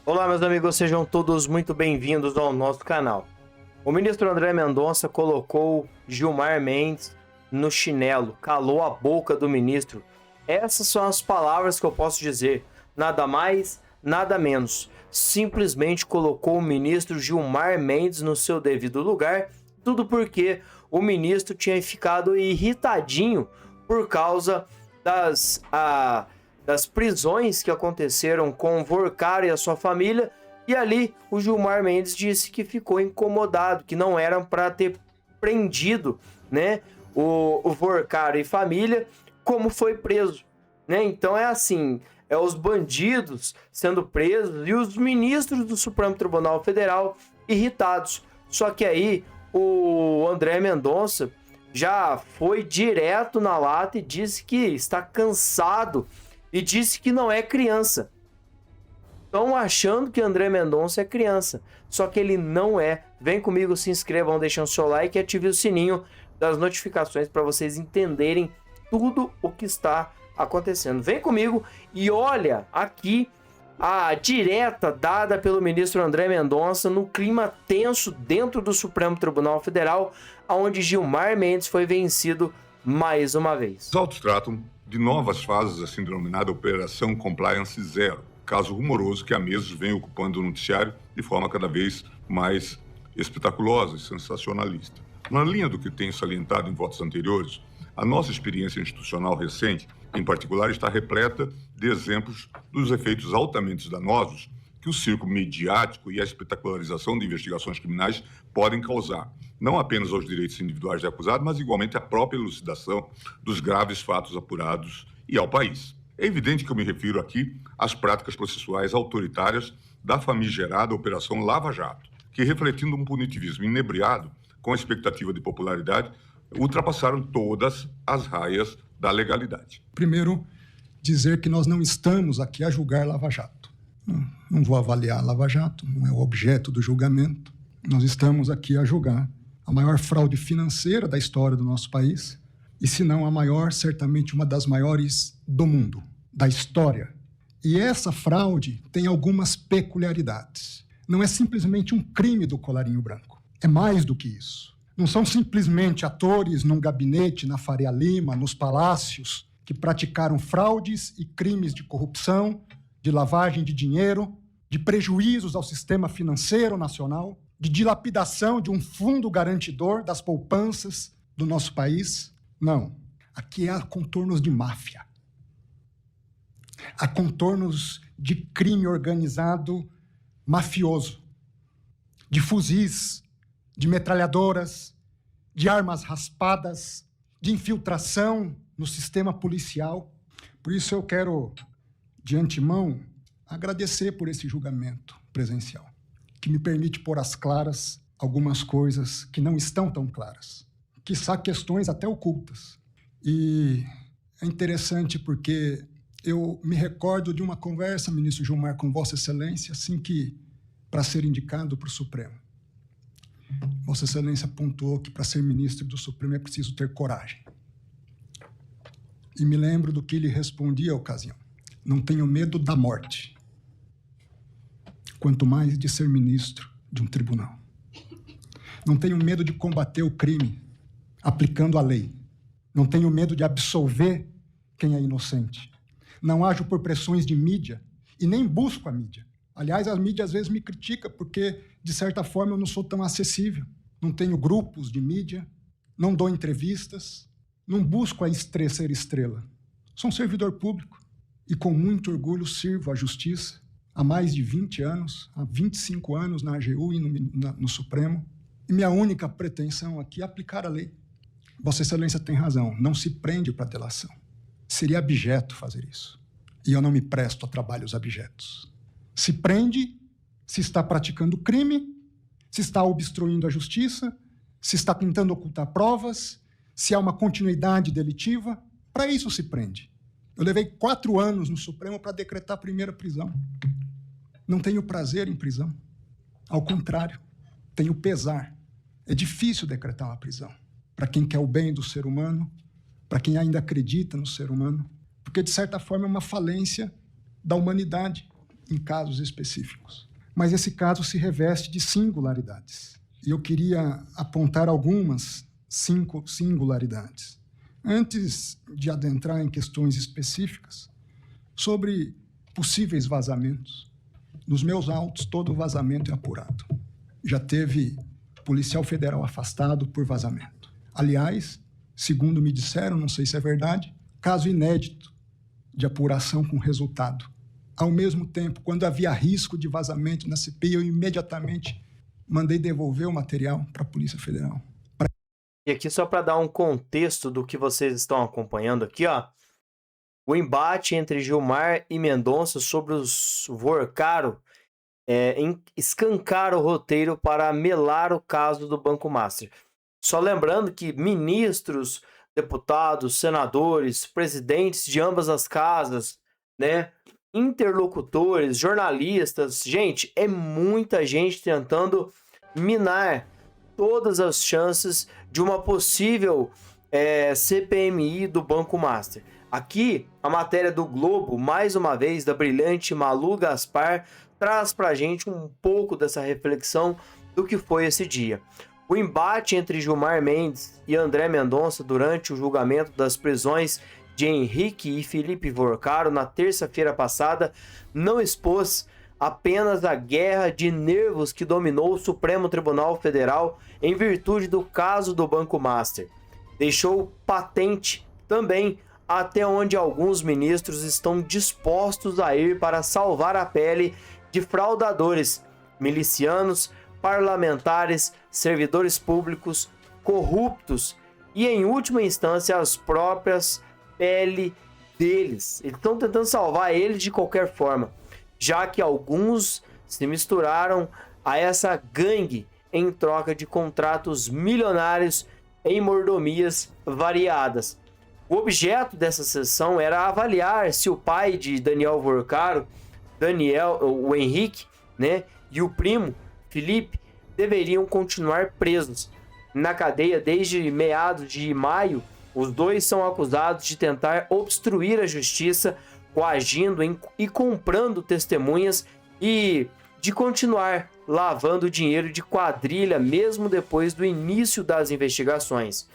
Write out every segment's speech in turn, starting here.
Olá, meus amigos, sejam todos muito bem-vindos ao nosso canal. O ministro André Mendonça colocou Gilmar Mendes no chinelo, calou a boca do ministro. Essas são as palavras que eu posso dizer, nada mais, nada menos. Simplesmente colocou o ministro Gilmar Mendes no seu devido lugar, tudo porque o ministro tinha ficado irritadinho por causa das prisões que aconteceram com o Vorcaro e a sua família, e ali o Gilmar Mendes disse que ficou incomodado, que não eram para ter prendido, né, o Vorcaro e família, como foi preso, né? Então é assim, os bandidos sendo presos e os ministros do Supremo Tribunal Federal irritados. Só que aí o André Mendonça já foi direto na lata e disse que está cansado e disse que não é criança. Estão achando que André Mendonça é criança, só que ele não é. Vem comigo, se inscrevam, deixem o seu like e ative o sininho das notificações para vocês entenderem tudo o que está acontecendo. Vem comigo e olha aqui a direta dada pelo ministro André Mendonça no clima tenso dentro do Supremo Tribunal Federal, onde Gilmar Mendes foi vencido mais uma vez. Os autos tratam de novas fases, assim denominada Operação Compliance Zero, caso rumoroso que há meses vem ocupando o noticiário de forma cada vez mais espetaculosa e sensacionalista. Na linha do que tenho salientado em votos anteriores, a nossa experiência institucional recente, em particular, está repleta de exemplos dos efeitos altamente danosos que o circo midiático e a espetacularização de investigações criminais podem causar, não apenas aos direitos individuais do acusado, mas igualmente à própria elucidação dos graves fatos apurados e ao país. É evidente que eu me refiro aqui às práticas processuais autoritárias da famigerada Operação Lava Jato, que, refletindo um punitivismo inebriado com a expectativa de popularidade, ultrapassaram todas as raias da legalidade. Primeiro, dizer que nós não estamos aqui a julgar Lava Jato. Não vou avaliar Lava Jato, não é o objeto do julgamento. Nós estamos aqui a julgar a maior fraude financeira da história do nosso país, e se não a maior, certamente uma das maiores do mundo, da história. E essa fraude tem algumas peculiaridades. Não é simplesmente um crime do colarinho branco, é mais do que isso. Não são simplesmente atores num gabinete na Faria Lima, nos palácios, que praticaram fraudes e crimes de corrupção, de lavagem de dinheiro, de prejuízos ao sistema financeiro nacional, de dilapidação de um fundo garantidor das poupanças do nosso país. Não. Aqui há contornos de máfia. Há contornos de crime organizado mafioso, de fuzis, de metralhadoras, de armas raspadas, de infiltração no sistema policial. Por isso eu quero, de antemão, agradecer por esse julgamento presencial, que me permite pôr às claras algumas coisas que não estão tão claras, quiçá questões até ocultas. E é interessante porque eu me recordo de uma conversa, ministro Gilmar, com Vossa Excelência, assim que, para ser indicado para o Supremo, Vossa Excelência pontuou que para ser ministro do Supremo é preciso ter coragem. E me lembro do que ele respondia à ocasião: não tenho medo da morte, quanto mais de ser ministro de um tribunal. Não tenho medo de combater o crime aplicando a lei. Não tenho medo de absolver quem é inocente. Não ajo por pressões de mídia e nem busco a mídia. Aliás, a mídia às vezes me critica porque, de certa forma, eu não sou tão acessível. Não tenho grupos de mídia, não dou entrevistas, não busco ser estrela. Sou um servidor público e, com muito orgulho, sirvo à justiça há mais de 20 anos, há 25 anos na AGU e no Supremo. E minha única pretensão aqui é aplicar a lei. Vossa Excelência tem razão, não se prende para delação. Seria abjeto fazer isso. E eu não me presto a trabalhos abjetos. Se prende, se está praticando crime, se está obstruindo a justiça, se está tentando ocultar provas, se há uma continuidade delitiva. Para isso se prende. Eu levei 4 anos no Supremo para decretar a primeira prisão. Não tenho prazer em prisão. Ao contrário, tenho pesar. É difícil decretar uma prisão para quem quer o bem do ser humano, para quem ainda acredita no ser humano, porque, de certa forma, é uma falência da humanidade. em casos específicos. Mas esse caso se reveste de singularidades. E eu queria apontar algumas 5 singularidades. Antes de adentrar em questões específicas, sobre possíveis vazamentos. Nos meus autos, todo vazamento é apurado. Já teve policial federal afastado por vazamento. Aliás, segundo me disseram, não sei se é verdade, caso inédito de apuração com resultado. Ao mesmo tempo, quando havia risco de vazamento na CPI, eu imediatamente mandei devolver o material para a Polícia Federal. E aqui só para dar um contexto do que vocês estão acompanhando aqui, ó. O embate entre Gilmar e Mendonça sobre os Vorcaro escancara o roteiro para melar o caso do Banco Master. Só lembrando que ministros, deputados, senadores, presidentes de ambas as casas, né, interlocutores, jornalistas, gente, é muita gente tentando minar todas as chances de uma possível CPMI do Banco Master. Aqui, a matéria do Globo, mais uma vez, da brilhante Malu Gaspar, traz pra gente um pouco dessa reflexão do que foi esse dia. O embate entre Gilmar Mendes e André Mendonça durante o julgamento das prisões de Henrique e Felipe Vorcaro na terça-feira passada não expôs apenas a guerra de nervos que dominou o Supremo Tribunal Federal em virtude do caso do Banco Master. Deixou patente também até onde alguns ministros estão dispostos a ir para salvar a pele de fraudadores, milicianos, parlamentares, servidores públicos, corruptos e, em última instância, as próprias pele deles. Eles estão tentando salvar eles de qualquer forma, já que alguns se misturaram a essa gangue em troca de contratos milionários em mordomias variadas. O objeto dessa sessão era avaliar se o pai de Daniel Vorcaro, o Henrique, né, e o primo, Felipe, deveriam continuar presos na cadeia desde meados de maio. Os dois são acusados de tentar obstruir a justiça, coagindo e comprando testemunhas e de continuar lavando dinheiro de quadrilha mesmo depois do início das investigações.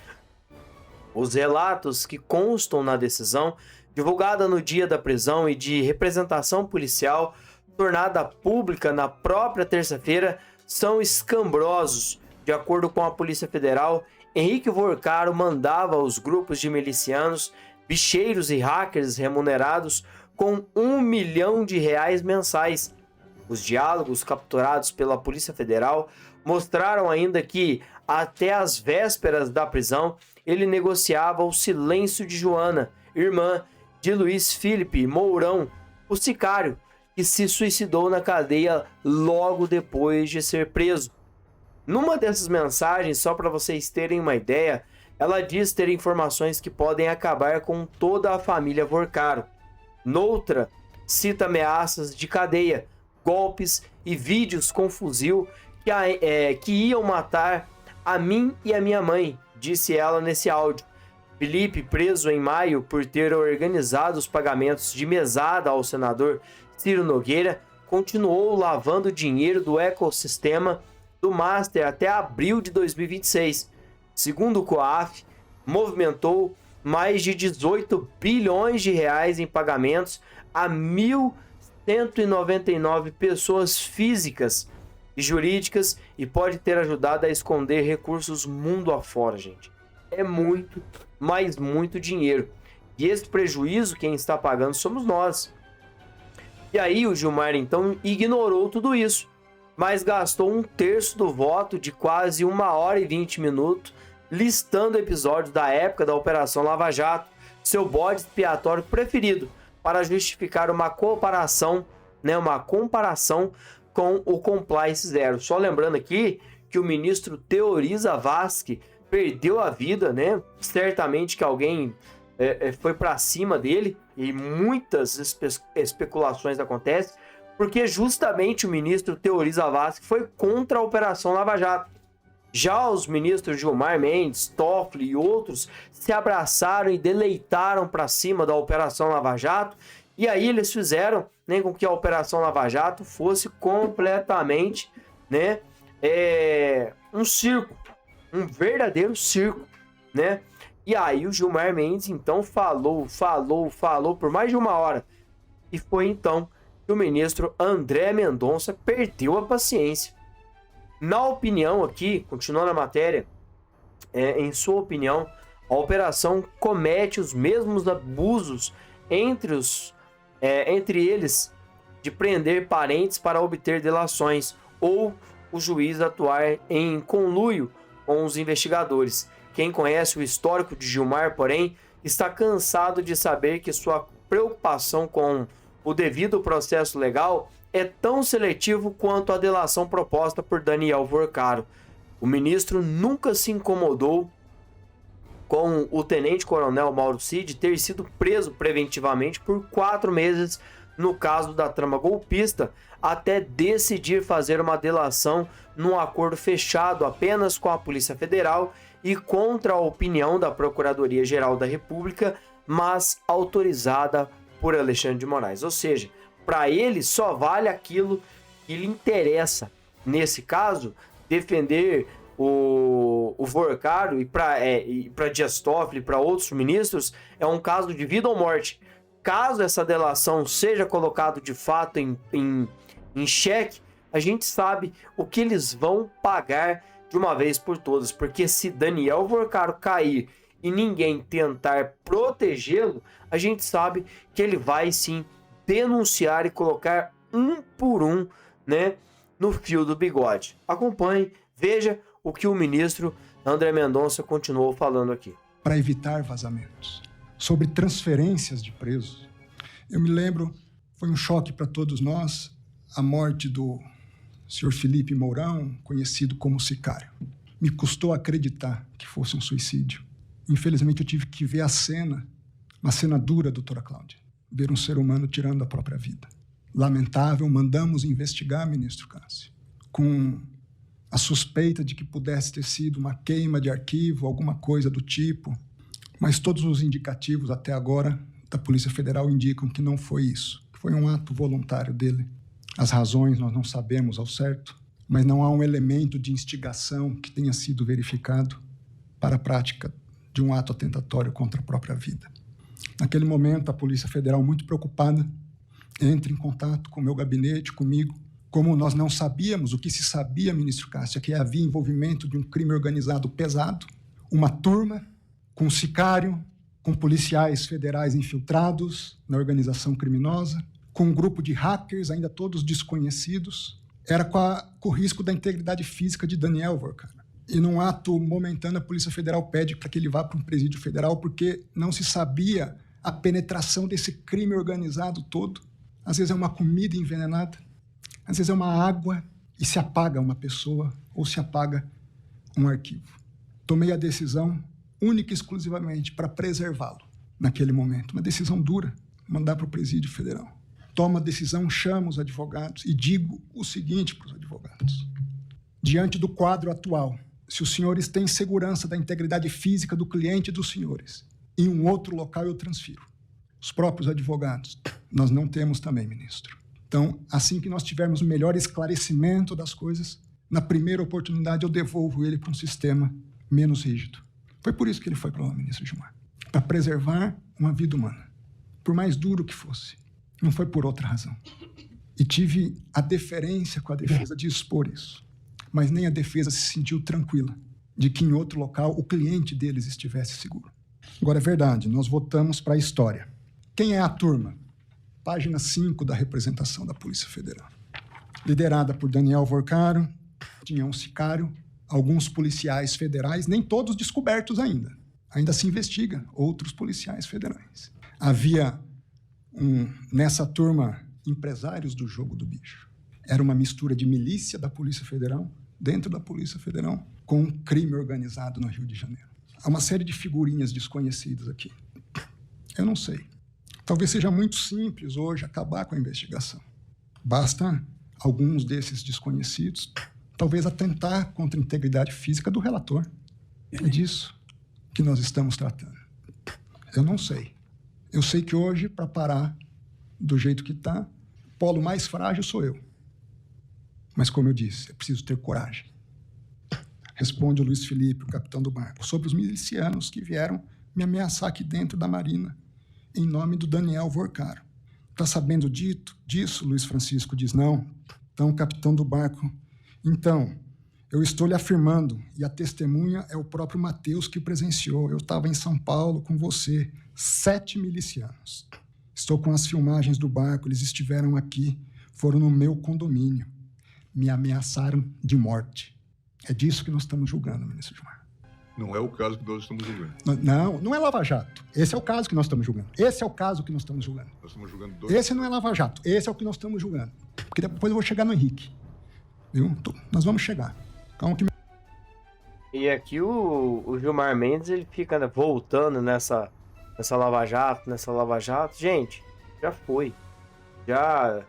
Os relatos que constam na decisão, divulgada no dia da prisão e de representação policial, tornada pública na própria terça-feira, são escabrosos. De acordo com a Polícia Federal, Henrique Vorcaro mandava aos grupos de milicianos, bicheiros e hackers remunerados com R$1 milhão mensais. Os diálogos capturados pela Polícia Federal mostraram ainda que, até as vésperas da prisão, ele negociava o silêncio de Joana, irmã de Luiz Felipe Mourão, o sicário que se suicidou na cadeia logo depois de ser preso. Numa dessas mensagens, só para vocês terem uma ideia, ela diz ter informações que podem acabar com toda a família Vorcaro. Noutra, cita ameaças de cadeia, golpes e vídeos com fuzil que iam matar a mim e a minha mãe, disse ela nesse áudio. Felipe, preso em maio por ter organizado os pagamentos de mesada ao senador Ciro Nogueira, continuou lavando dinheiro do ecossistema do Master até abril de 2026. Segundo o COAF, movimentou mais de 18 bilhões de reais em pagamentos a 1.199 pessoas físicas e jurídicas e pode ter ajudado a esconder recursos mundo afora, gente. É muito, mas muito dinheiro. E esse prejuízo, quem está pagando somos nós. E aí o Gilmar, então, ignorou tudo isso, mas gastou 1/3 do voto de quase 1h20 listando episódios da época da Operação Lava Jato, seu bode expiatório preferido, para justificar uma comparação com o Compliance Zero. Só lembrando aqui que o ministro Teori Zavascki perdeu a vida, né? Certamente que alguém foi para cima dele e muitas especulações acontecem, porque justamente o ministro Teori Zavascki foi contra a Operação Lava Jato. Já os ministros Gilmar Mendes, Toffoli e outros se abraçaram e deleitaram para cima da Operação Lava Jato E aí eles fizeram, né, com que a Operação Lava Jato fosse completamente, né, um circo, um verdadeiro circo, né? E aí o Gilmar Mendes então falou por mais de 1 hora. E foi então que o ministro André Mendonça perdeu a paciência. Na opinião aqui, continuando a matéria, em sua opinião, a operação comete os mesmos abusos entre eles de prender parentes para obter delações ou o juiz atuar em conluio com os investigadores. Quem conhece o histórico de Gilmar, porém, está cansado de saber que sua preocupação com o devido processo legal é tão seletivo quanto a delação proposta por Daniel Vorcaro. O ministro nunca se incomodou com o tenente-coronel Mauro Cid ter sido preso preventivamente por 4 meses no caso da trama golpista, até decidir fazer uma delação num acordo fechado apenas com a Polícia Federal e contra a opinião da Procuradoria-Geral da República, mas autorizada por Alexandre de Moraes. Ou seja, para ele só vale aquilo que lhe interessa. Nesse caso, defender o Vorcaro e para Dias Toffoli e para outros ministros é um caso de vida ou morte. Caso essa delação seja colocado de fato em xeque, a gente sabe o que eles vão pagar de uma vez por todas, porque se Daniel Vorcaro cair e ninguém tentar protegê-lo, a gente sabe que ele vai sim denunciar e colocar um por um, né, no fio do bigode. Acompanhe, veja o que o ministro André Mendonça continuou falando aqui. Para evitar vazamentos. Sobre transferências de presos. Eu me lembro, foi um choque para todos nós, a morte do Sr. Felipe Mourão, conhecido como Sicário. Me custou acreditar que fosse um suicídio. Infelizmente, eu tive que ver a cena, uma cena dura, doutora Cláudia, ver um ser humano tirando a própria vida. Lamentável, mandamos investigar, ministro Cássio, com a suspeita de que pudesse ter sido uma queima de arquivo, alguma coisa do tipo, mas todos os indicativos até agora da Polícia Federal indicam que não foi isso, que foi um ato voluntário dele. As razões nós não sabemos ao certo, mas não há um elemento de instigação que tenha sido verificado para a prática de um ato atentatório contra a própria vida. Naquele momento, a Polícia Federal, muito preocupada, entra em contato com o meu gabinete, comigo. Como nós não sabíamos o que se sabia, ministro Cássio, que havia envolvimento de um crime organizado pesado, uma turma com sicário, com policiais federais infiltrados na organização criminosa, com um grupo de hackers, ainda todos desconhecidos, era com o risco da integridade física de Daniel Vorcaro. E num ato momentâneo, a Polícia Federal pede para que ele vá para um presídio federal porque não se sabia a penetração desse crime organizado todo. Às vezes é uma comida envenenada, às vezes é uma água e se apaga uma pessoa ou se apaga um arquivo. Tomei a decisão única e exclusivamente para preservá-lo naquele momento. Uma decisão dura, mandar para o presídio federal. Tomo a decisão, chamo os advogados e digo o seguinte para os advogados. Diante do quadro atual, se os senhores têm segurança da integridade física do cliente dos senhores, em um outro local eu transfiro. Os próprios advogados, nós não temos também, ministro. Então, assim que nós tivermos o melhor esclarecimento das coisas, na primeira oportunidade eu devolvo ele para um sistema menos rígido. Foi por isso que ele foi para lá, ministro Gilmar. Para preservar uma vida humana, por mais duro que fosse. Não foi por outra razão. E tive a deferência com a defesa de expor isso. Mas nem a defesa se sentiu tranquila de que em outro local o cliente deles estivesse seguro. Agora, é verdade, nós votamos para a história. Quem é a turma? Página 5 da representação da Polícia Federal. Liderada por Daniel Vorcaro, tinha um sicário, alguns policiais federais, nem todos descobertos ainda. Ainda se investiga outros policiais federais. Havia, nessa turma, empresários do jogo do bicho. Era uma mistura de milícia da Polícia Federal, dentro da Polícia Federal, com crime organizado no Rio de Janeiro. Há uma série de figurinhas desconhecidas aqui. Eu não sei. Talvez seja muito simples hoje acabar com a investigação. Basta alguns desses desconhecidos, talvez atentar contra a integridade física do relator. É disso que nós estamos tratando. Eu não sei. Eu sei que hoje, para parar do jeito que está, o polo mais frágil sou eu. Mas, como eu disse, é preciso ter coragem. Responde o Luiz Felipe, o capitão do barco, sobre os milicianos que vieram me ameaçar aqui dentro da Marina, em nome do Daniel Vorcaro. Tá sabendo disso? Luiz Francisco diz, não. Então, o capitão do barco, então, eu estou lhe afirmando, e a testemunha é o próprio Mateus que presenciou. Eu estava em São Paulo com você, 7 milicianos. Estou com as filmagens do barco, eles estiveram aqui, foram no meu condomínio. Me ameaçaram de morte. É disso que nós estamos julgando, ministro Gilmar. Não é o caso que nós estamos julgando. Não é Lava Jato. Esse é o caso que nós estamos julgando. Esse é o caso que nós estamos julgando. Nós estamos julgando dois. Esse não é Lava Jato. Esse é o que nós estamos julgando. Porque depois eu vou chegar no Henrique. Viu? Nós vamos chegar. Calma que... E aqui o Gilmar Mendes, ele fica, né, voltando nessa Lava Jato. Gente, já foi. Já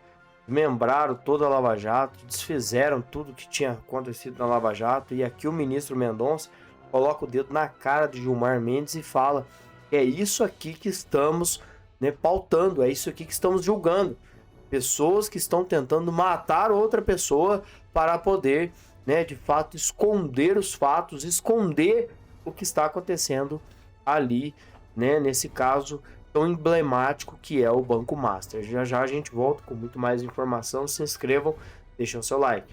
desmembraram toda a Lava Jato, desfizeram tudo que tinha acontecido na Lava Jato. E aqui o ministro Mendonça coloca o dedo na cara de Gilmar Mendes e fala que é isso aqui que estamos, né, pautando, é isso aqui que estamos julgando. Pessoas que estão tentando matar outra pessoa para poder, né, de fato, esconder os fatos, esconder o que está acontecendo ali, né, nesse caso tão emblemático que é o Banco Master. Já já a gente volta com muito mais informação. Se inscrevam, deixem o seu like.